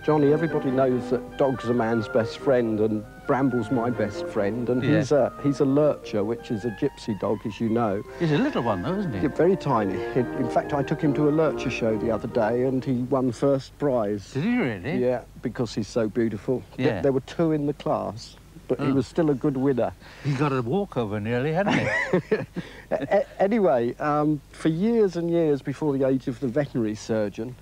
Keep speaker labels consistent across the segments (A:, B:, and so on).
A: Johnny, everybody knows that dog's a man's best friend, and Bramble's my best friend, and he's a lurcher, which is a gypsy dog, as you know.
B: He's a little one, though, isn't he?
A: Yeah, very tiny. In fact, I took him to a lurcher show the other day, and he won first prize.
B: Did he really?
A: Yeah, because he's so beautiful.
B: Yeah.
A: There were 2 in the class, but he was still a good winner.
B: He got a walkover nearly, hadn't he?
A: Anyway, for years and years before the age of the veterinary surgeon,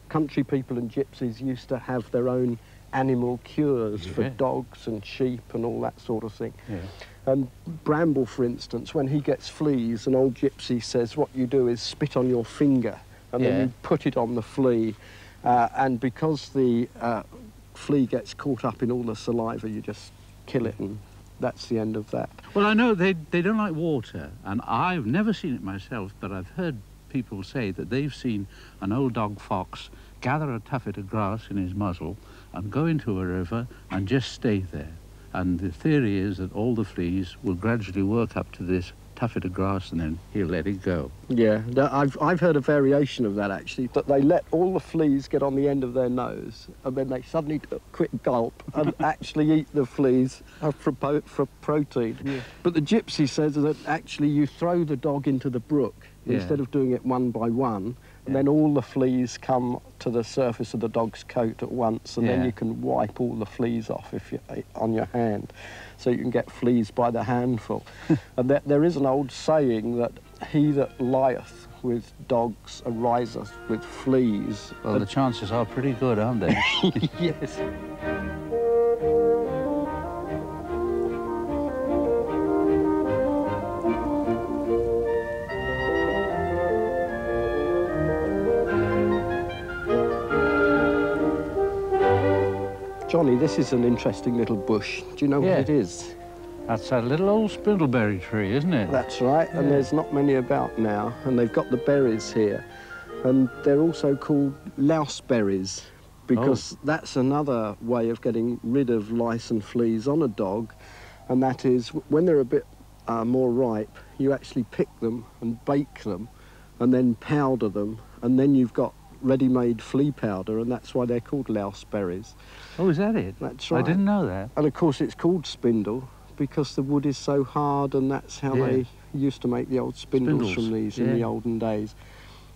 A: country people and gypsies used to have their own animal cures for dogs and sheep and all that sort of thing.
B: Yeah.
A: And Bramble, for instance, when he gets fleas, an old gypsy says what you do is spit on your finger and then you put it on the flea. And because the flea gets caught up in all the saliva, you just kill it, and that's the end of that.
B: Well, I know they don't like water, and I've never seen it myself, but I've heard people say that they've seen an old dog fox gather a tuffet of grass in his muzzle and go into a river and just stay there. And the theory is that all the fleas will gradually work up to this tuffet of grass and then he'll let it go.
A: Yeah, I've heard a variation of that, actually, that they let all the fleas get on the end of their nose and then they suddenly do a quick gulp and actually eat the fleas for protein. Yeah. But the gypsy says that actually you throw the dog into the brook instead of doing it one by one, and then all the fleas come to the surface of the dog's coat at once, and then you can wipe all the fleas off on your hand, so you can get fleas by the handful. And there is an old saying that he that lieth with dogs ariseth with fleas.
B: Well, the chances are pretty good, aren't they?
A: Yes. Johnny, this is an interesting little bush. Do you know what it is?
B: That's a little old spindleberry tree, isn't it?
A: That's right, and there's not many about now, and they've got the berries here. And they're also called louse berries, because that's another way of getting rid of lice and fleas on a dog, and that is, when they're a bit more ripe, you actually pick them and bake them, and then powder them, and then you've got ready-made flea powder, and that's why they're called louse berries.
B: Oh, is that it?
A: That's right.
B: I didn't know that.
A: And of course it's called spindle because the wood is so hard, and that's how they used to make the old spindles from these in the olden days.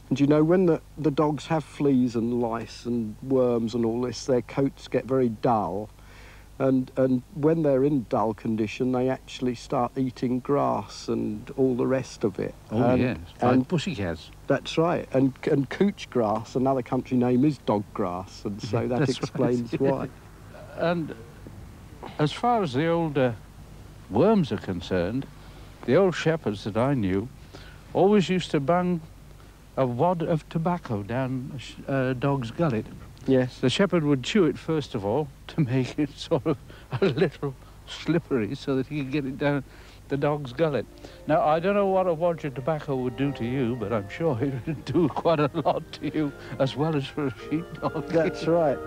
A: And you know, when the dogs have fleas and lice and worms and all this, their coats get very dull, and when they're in dull condition, they actually start eating grass and all the rest of it.
B: Oh, yes, like pussycats.
A: That's right, and couch grass, another country name, is dog grass, and so that explains why.
B: And as far as the older worms are concerned, the old shepherds that I knew always used to bang a wad of tobacco down a dog's gullet.
A: Yes.
B: The shepherd would chew it first of all to make it sort of a little slippery so that he could get it down the dog's gullet. Now, I don't know what a wad of tobacco would do to you, but I'm sure it would do quite a lot to you, as well as for a sheepdog.
A: That's right.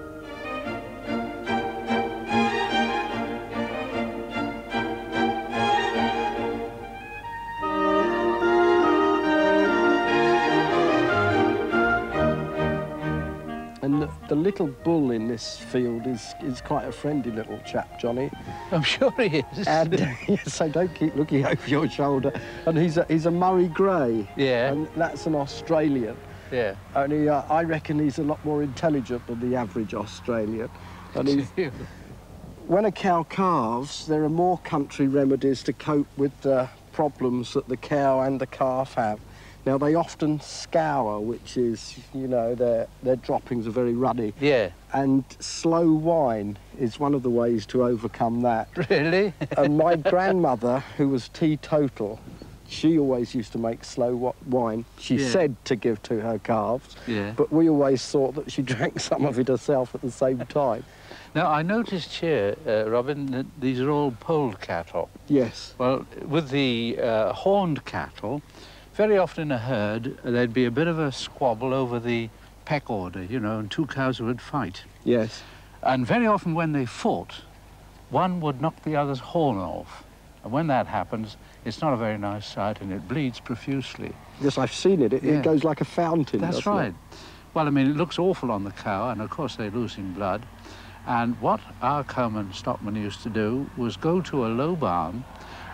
A: And the little bull in this field is quite a friendly little chap, Johnny.
B: I'm sure he is.
A: And so don't keep looking over your shoulder. And he's a Murray Grey.
B: Yeah.
A: And that's an Australian.
B: Yeah.
A: Only I reckon he's a lot more intelligent than the average Australian. And when a cow calves, there are more country remedies to cope with the problems that the cow and the calf have. Now, they often scour, which is, you know, their droppings are very ruddy.
B: Yeah.
A: And slow wine is one of the ways to overcome that.
B: Really?
A: And my grandmother, who was teetotal, she always used to make slow wine. She said to give to her calves, but we always thought that she drank some of it herself at the same time.
B: Now, I noticed here, Robin, that these are all polled cattle.
A: Yes.
B: Well, with the horned cattle, very often in a herd, there'd be a bit of a squabble over the peck order, you know, and 2 cows would fight.
A: Yes.
B: And very often when they fought, one would knock the other's horn off. And when that happens, it's not a very nice sight, and it bleeds profusely.
A: Yes, I've seen it. It goes like a fountain.
B: That's right. Well, I mean, it looks awful on the cow, and of course they're losing blood. And what our cowman stockman used to do was go to a low barn,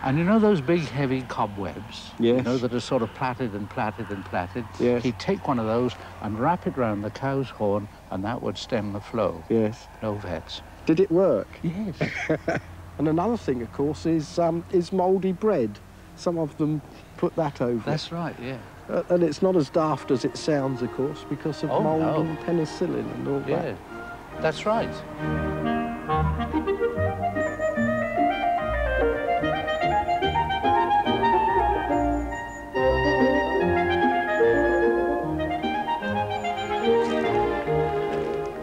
B: and you know those big heavy cobwebs?
A: Yes.
B: You know, that are sort of plaited and plaited and plaited?
A: Yes.
B: He'd take one of those and wrap it round the cow's horn, and that would stem the flow.
A: Yes.
B: No vets.
A: Did it work?
B: Yes.
A: And another thing, of course, is mouldy bread. Some of them put that over.
B: That's right, yeah.
A: And it's not as daft as it sounds, of course, because of mould
B: no.
A: and penicillin and all
B: Yeah,
A: that.
B: that's right.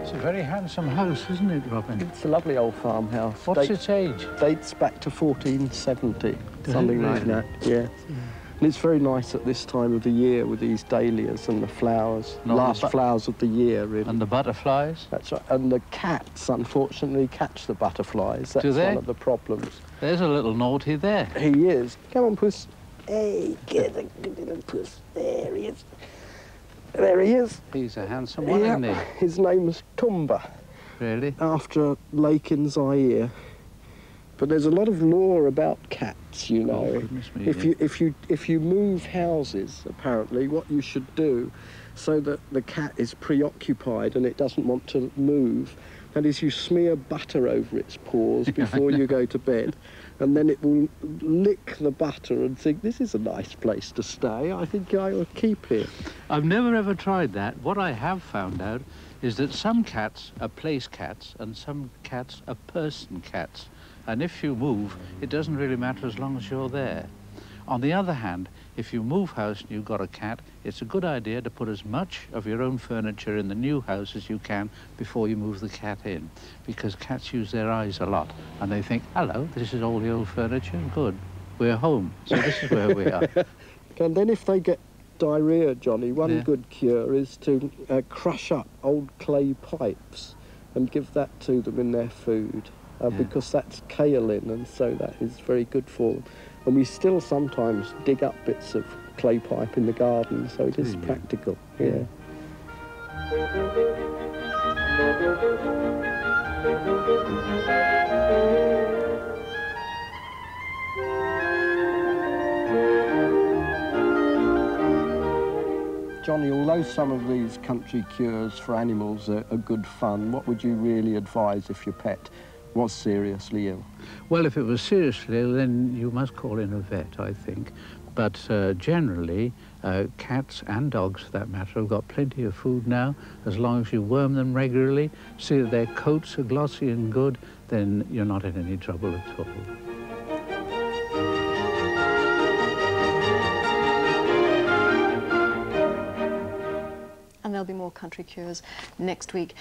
B: It's a very handsome house, isn't it, Robin?
A: It's a lovely old farmhouse.
B: What's its age?
A: Dates back to 1470, something like
B: really?
A: that, yeah. And it's very nice at this time of the year with these dahlias and the flowers,
B: Not the
A: last flowers of the year, really.
B: And the butterflies?
A: That's right. And the cats, unfortunately, catch the butterflies. That's
B: Do they?
A: one of the problems.
B: There's a little naughty there.
A: He is. Come on, Puss. Hey, get a good little Puss. There he is. There he is.
B: He's a handsome one, isn't he?
A: His name's Tumba,
B: Really?
A: after Lake in Zaire. But there's a lot of lore about cats, you know.
B: Oh, goodness me,
A: If you move houses, apparently, what you should do so that the cat is preoccupied and it doesn't want to move, that is, you smear butter over its paws before you go to bed, and then it will lick the butter and think, this is a nice place to stay. I think I will keep here.
B: I've never ever tried that. What I have found out is that some cats are place cats and some cats are person cats. And if you move, it doesn't really matter as long as you're there. On the other hand, if you move house and you've got a cat, it's a good idea to put as much of your own furniture in the new house as you can before you move the cat in, because cats use their eyes a lot, and they think, hello, this is all the old furniture, good, we're home, so this is where we are.
A: And then if they get diarrhea, Johnny, one good cure is to crush up old clay pipes and give that to them in their food. Because that's kaolin, and so that is very good for them. And we still sometimes dig up bits of clay pipe in the garden, so it is practical. Yeah. Johnny, although some of these country cures for animals are good fun, what would you really advise if your pet was seriously ill?
B: Well, if it was seriously ill, then you must call in a vet, I think. But generally, cats and dogs, for that matter, have got plenty of food now. As long as you worm them regularly, see that their coats are glossy and good, then you're not in any trouble at all.
C: And there'll be more country cures next week.